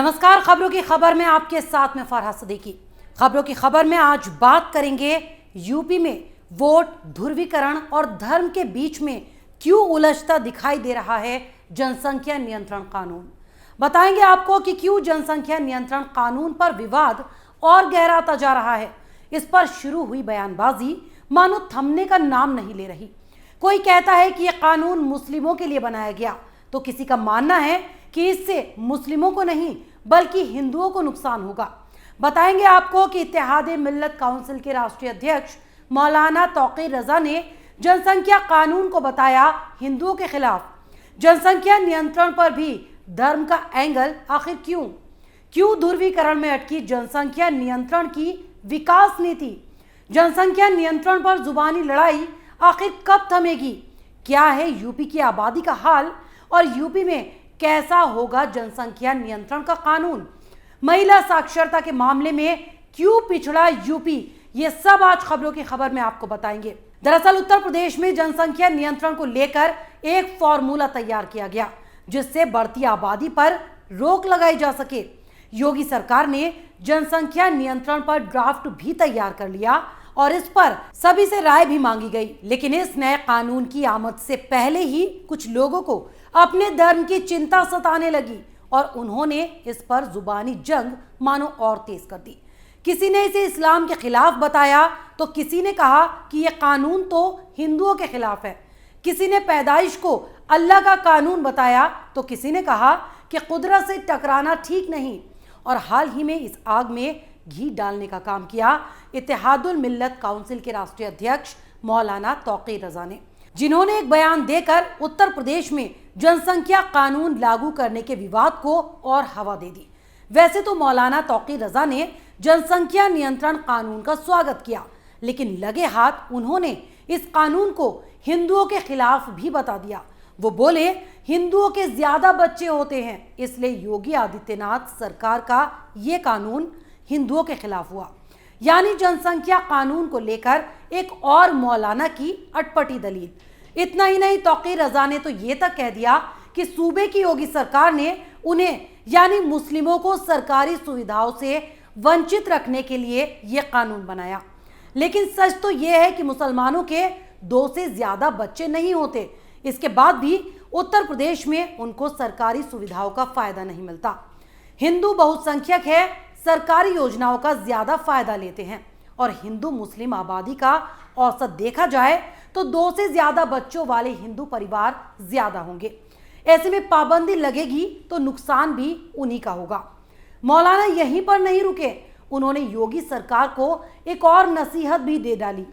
नमस्कार, खबरों की खबर में आपके साथ में फरहाद सिद्दीकी। खबरों की खबर में आज बात करेंगे यूपी में वोट ध्रुवीकरण और धर्म के बीच में क्यों उलझता दिखाई दे रहा है जनसंख्या नियंत्रण कानून। बताएंगे आपको कि क्यों जनसंख्या नियंत्रण कानून पर विवाद और गहराता जा रहा है। इस पर शुरू हुई बयानबाजी मानो थमने का नाम नहीं ले रही। कोई कहता है कि यह कानून मुस्लिमों के लिए बनाया गया, तो किसी का मानना है कि इससे मुस्लिमों को नहीं बल्कि हिंदुओं को नुकसान होगा। बताएंगे आपको कि इत्तेहादे मिल्लत काउंसिल के राष्ट्रीय अध्यक्ष मौलाना तौकीर रजा ने जनसंख्या कानून को बताया हिंदुओं के खिलाफ। जनसंख्या नियंत्रण पर भी धर्म का एंगल आखिर क्यों ध्रुवीकरण में अटकी जनसंख्या नियंत्रण की विकास नीति। जनसंख्या नियंत्रण पर जुबानी लड़ाई आखिर कब थमेगी। क्या है यूपी की आबादी का हाल और यूपी में कैसा होगा जनसंख्या नियंत्रण का कानून। महिला साक्षरता के मामले में क्यों पिछड़ा यूपी, ये सब आज खबरों की खबर में आपको बताएंगे। दरअसल उत्तर प्रदेश में जनसंख्या नियंत्रण को लेकर एक फॉर्मूला तैयार किया गया जिससे बढ़ती आबादी पर रोक लगाई जा सके। योगी सरकार ने जनसंख्या नियंत्रण पर ड्राफ्ट भी तैयार कर लिया और इस पर सभी से राय भी मांगी गई, लेकिन इस नए कानून की आमद से पहले ही कुछ लोगों को अपने धर्म की चिंता सताने लगी और उन्होंने इस पर जुबानी जंग मानो और तेज कर दी। किसी ने इसे इस्लाम के खिलाफ बताया तो किसी ने कहा कि यह कानून तो हिंदुओं के खिलाफ है। किसी ने पैदाइश को अल्लाह का कानून बताया तो किसी ने कहा कि कुदरत से टकराना ठीक नहीं। और हाल ही में इस आग में घी डालने का काम किया इत्तेहादुल मिल्लत काउंसिल के राष्ट्रीय अध्यक्ष मौलाना तौकीर रजा ने, जिन्होंने एक बयान देकर उत्तर प्रदेश में जनसंख्या कानून लागू करने के विवाद को और हवा दे दी। वैसे तो मौलाना तौकीर रजा ने जनसंख्या नियंत्रण कानून का स्वागत किया, लेकिन लगे हाथ उन्होंने इस कानून को हिंदुओं के खिलाफ भी बता दिया। वो बोले हिंदुओं के ज्यादा बच्चे होते हैं, इसलिए योगी आदित्यनाथ सरकार का ये कानून हिंदुओं के खिलाफ हुआ। यानी जनसंख्या कानून को लेकर एक और मौलाना की अटपटी दलील। इतना ही नहीं, तौकीर रजा ने तो ये तक कह दिया कि सूबे की योगी सरकार ने उन्हें यानी मुस्लिमों को सरकारी सुविधाओं से वंचित रखने के लिए यह कानून बनाया। लेकिन सच तो यह है कि मुसलमानों के 2 से ज्यादा बच्चे नहीं होते, इसके बाद भी उत्तर प्रदेश में उनको सरकारी सुविधाओं का फायदा नहीं मिलता। हिंदू बहुसंख्यक है, सरकारी योजनाओं का ज्यादा फायदा लेते हैं और हिंदू मुस्लिम आबादी का औसत देखा जाए तो 2 से ज्यादा बच्चों वाले हिंदू परिवार ज्यादा होंगे। ऐसे में पाबंदी लगेगी तो नुकसान भी उन्हीं का होगा। मौलाना यहीं पर नहीं रुके, उन्होंने योगी सरकार को एक और नसीहत भी दे डाली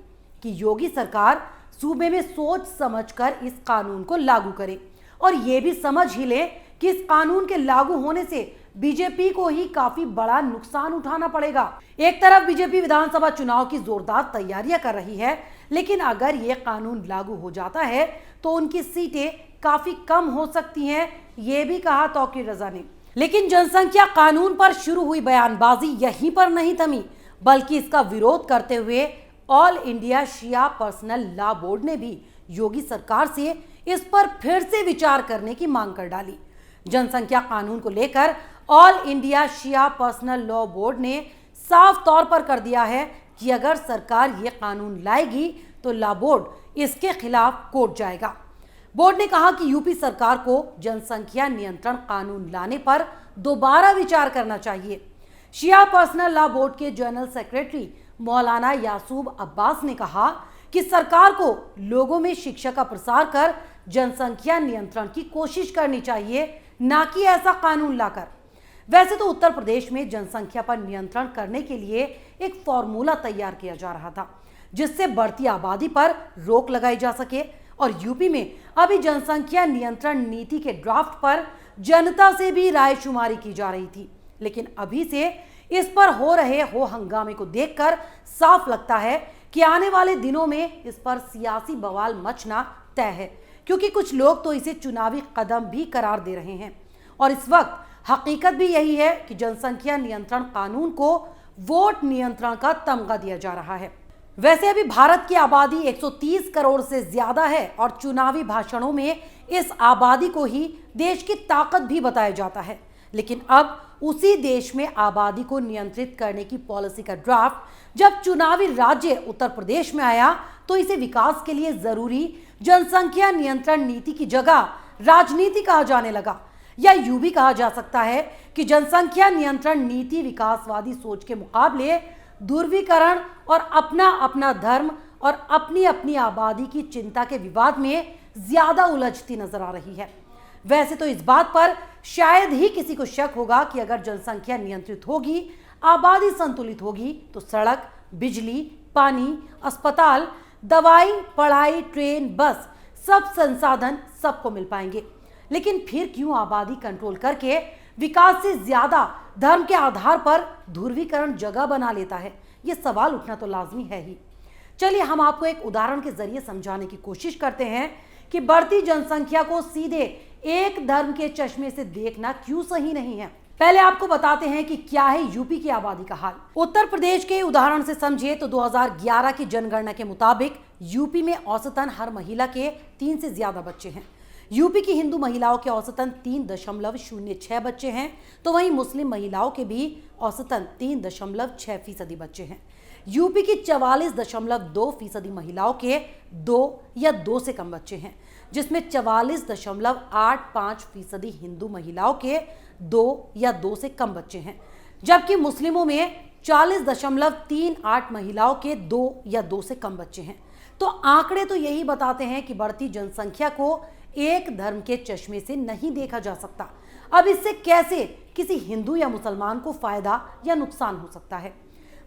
कि योगी सरकार सूबे में सोच समझकर इस कानून को लागू करे और यह भी समझ ही ले कि इस कानून के लागू होने से बीजेपी को ही काफी बड़ा नुकसान उठाना पड़ेगा। एक तरफ बीजेपी विधानसभा चुनाव की जोरदार तैयारियां कर रही है, लेकिन अगर यह कानून लागू हो जाता है तो उनकी सीटें काफी कम हो सकती हैं, ये भी कहा तौकीर रजा ने। लेकिन जनसंख्या कानून पर शुरू हुई बयानबाजी यहीं पर नहीं थमी, बल्कि इसका विरोध करते हुए ऑल इंडिया शिया पर्सनल लॉ बोर्ड ने भी योगी सरकार से इस पर फिर से विचार करने की मांग कर डाली। जनसंख्या कानून को लेकर ऑल इंडिया शिया पर्सनल लॉ बोर्ड ने साफ तौर पर कर दिया है कि अगर सरकार ये कानून लाएगी तो लॉ बोर्ड इसके खिलाफ कोर्ट जाएगा। बोर्ड ने कहा कि यूपी सरकार को जनसंख्या नियंत्रण कानून लाने पर दोबारा विचार करना चाहिए। शिया पर्सनल लॉ बोर्ड के जनरल सेक्रेटरी मौलाना यासूब अब्बास ने कहा कि सरकार को लोगों में शिक्षा का प्रसार कर जनसंख्या नियंत्रण की कोशिश करनी चाहिए, ना कि ऐसा कानून लाकर। वैसे तो उत्तर प्रदेश में जनसंख्या पर नियंत्रण करने के लिए एक फॉर्मूला तैयार किया जा रहा था जिससे बढ़ती आबादी पर रोक लगाई जा सके और यूपी में अभी जनसंख्या नियंत्रण नीति के ड्राफ्ट पर जनता से भी राय शुमारी की जा रही थी। लेकिन अभी से इस पर हो रहे हंगामे को देखकर साफ लगता है कि आने वाले दिनों में इस पर सियासी बवाल मचना तय है, क्योंकि कुछ लोग तो इसे चुनावी कदम भी करार दे रहे हैं। और इस वक्त हकीकत भी यही है कि जनसंख्या नियंत्रण कानून को वोट नियंत्रण का तमगा दिया जा रहा है। वैसे अभी भारत की आबादी 130 करोड़ से ज्यादा है और चुनावी भाषणों में इस आबादी को ही देश की ताकत भी बताया जाता है। लेकिन अब उसी देश में आबादी को नियंत्रित करने की पॉलिसी का ड्राफ्ट जब चुनावी राज्य उत्तर प्रदेश में आया तो इसे विकास के लिए जरूरी जनसंख्या नियंत्रण नीति की जगह राजनीति कहा जाने लगा। या यूं भी कहा जा सकता है कि जनसंख्या नियंत्रण नीति विकासवादी सोच के मुकाबले ध्रुवीकरण और अपना अपना धर्म और अपनी अपनी आबादी की चिंता के विवाद में ज्यादा उलझती नजर आ रही है। वैसे तो इस बात पर शायद ही किसी को शक होगा कि अगर जनसंख्या नियंत्रित होगी, आबादी संतुलित होगी तो सड़क, बिजली, पानी, अस्पताल, दवाई, पढ़ाई, ट्रेन, बस सब संसाधन सबको मिल पाएंगे। लेकिन फिर क्यों आबादी कंट्रोल करके विकास से ज्यादा धर्म के आधार पर ध्रुवीकरण जगह बना लेता है? ये सवाल उठना तो लाजमी है ही। चलिए हम आपको एक उदाहरण के जरिए समझाने की कोशिश करते हैं कि बढ़ती जनसंख्या को सीधे एक धर्म के चश्मे से देखना क्यों सही नहीं है। पहले आपको बताते हैं कि क्या है यूपी की आबादी का हाल। उत्तर प्रदेश के उदाहरण से समझिए तो 2011 की जनगणना के मुताबिक यूपी में औसतन हर महिला के 3 से ज्यादा बच्चे हैं। यूपी की हिंदू महिलाओं के औसतन 3.06 बच्चे हैं, तो वहीं मुस्लिम महिलाओं के भी औसतन 3.6% बच्चे हैं। यूपी की 44.2% महिलाओं के 2 या 2 से कम बच्चे हैं, जिसमें 44.85% हिंदू महिलाओं के 2 या 2 से कम बच्चे हैं, जबकि मुस्लिमों में 40.38 महिलाओं के 2 या 2 से कम बच्चे हैं। तो आंकड़े तो यही बताते हैं कि बढ़ती जनसंख्या को एक धर्म के चश्मे से नहीं देखा जा सकता। अब इससे कैसे किसी हिंदू या मुसलमान को फायदा या नुकसान हो सकता है।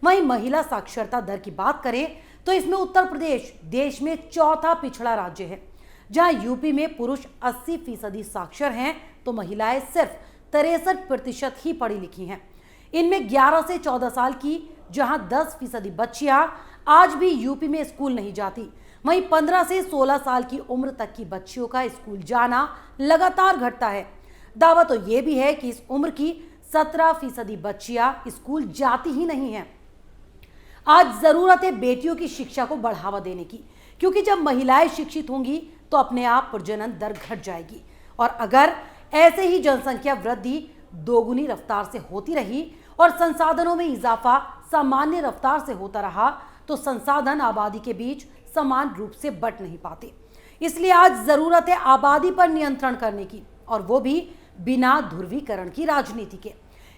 वहीं महिला साक्षरता दर की बात करें तो इसमें उत्तर प्रदेश देश में चौथा पिछड़ा राज्य है, जहां यूपी में पुरुष 80% साक्षर हैं तो महिलाएं सिर्फ 63% ही पढ़ी लिखी हैं। इनमें 11 से 14 साल की जहां 10% बच्चियां आज भी यूपी में स्कूल नहीं जाती, वहीं 15 से 16 साल की उम्र तक की बच्चियों का स्कूल जाना लगातार घटता है। दावा तो यह भी है कि इस उम्र की 17% बच्चियां स्कूल जाती ही नहीं हैं। आज जरूरत है बेटियों की शिक्षा को बढ़ावा देने की, क्योंकि जब महिलाएं शिक्षित होंगी तो अपने आप प्रजनन दर घट जाएगी, और अगर ऐसे ही जनसंख्या वृद्धि दोगुनी रफ्तार से होती रही और संसाधनों में इजाफा सामान्य रफ्तार से होता रहा तो संसाधन आबादी के बीच समान रूप से बंट नहीं पाते। इसलिए आज जरूरत है आबादी पर नियंत्रण करने की, और वो भी बिना ध्रुवीकरण की राजनीति के,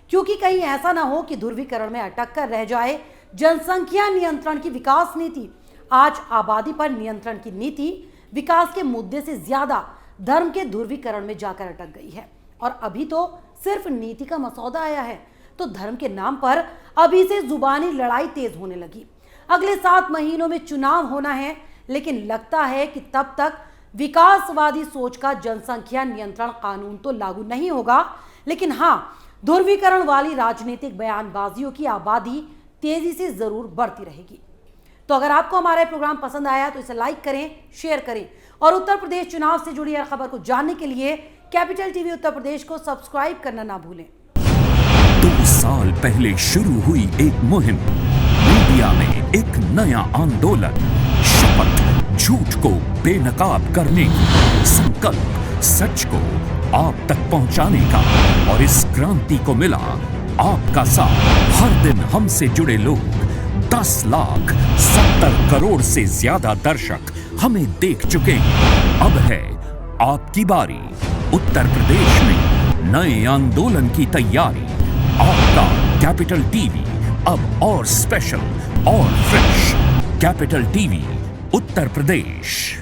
क्योंकि कहीं ऐसा ना हो कि ध्रुवीकरण में अटक कर रह जाए जनसंख्या नियंत्रण की विकास नीति। आज आबादी पर नियंत्रण की नीति विकास के मुद्दे से ज्यादा धर्म के ध्रुवीकरण में जाकर अटक गई है, और अभी तो सिर्फ नीति का मसौदा आया है तो धर्म के नाम पर अभी से जुबानी लड़ाई तेज होने लगी। अगले 7 महीनों में चुनाव होना है, लेकिन लगता है कि तब तक विकासवादी सोच का जनसंख्या नियंत्रण कानून तो लागू नहीं होगा, लेकिन हाँ, ध्रुवीकरण वाली राजनीतिक बयानबाजियों की आबादी तेजी से जरूर बढ़ती रहेगी। तो अगर आपको हमारा प्रोग्राम पसंद आया तो इसे लाइक करें, शेयर करें, और उत्तर प्रदेश चुनाव से जुड़ी हर खबर को जानने के लिए कैपिटल टीवी उत्तर प्रदेश को सब्सक्राइब करना ना भूलें। 2 साल पहले शुरू हुई एक मुहिम, मीडिया में एक नया आंदोलन, शपथ झूठ को बेनकाब करने की, संकल्प सच को आप तक पहुंचाने का, और इस क्रांति को मिला आपका साथ। हर दिन हमसे जुड़े लोग, 10,70 करोड़ से ज्यादा दर्शक हमें देख चुके हैं। अब है आपकी बारी। उत्तर प्रदेश में नए आंदोलन की तैयारी। आपका कैपिटल टीवी अब और स्पेशल और fresh. Capital TV Uttar Pradesh.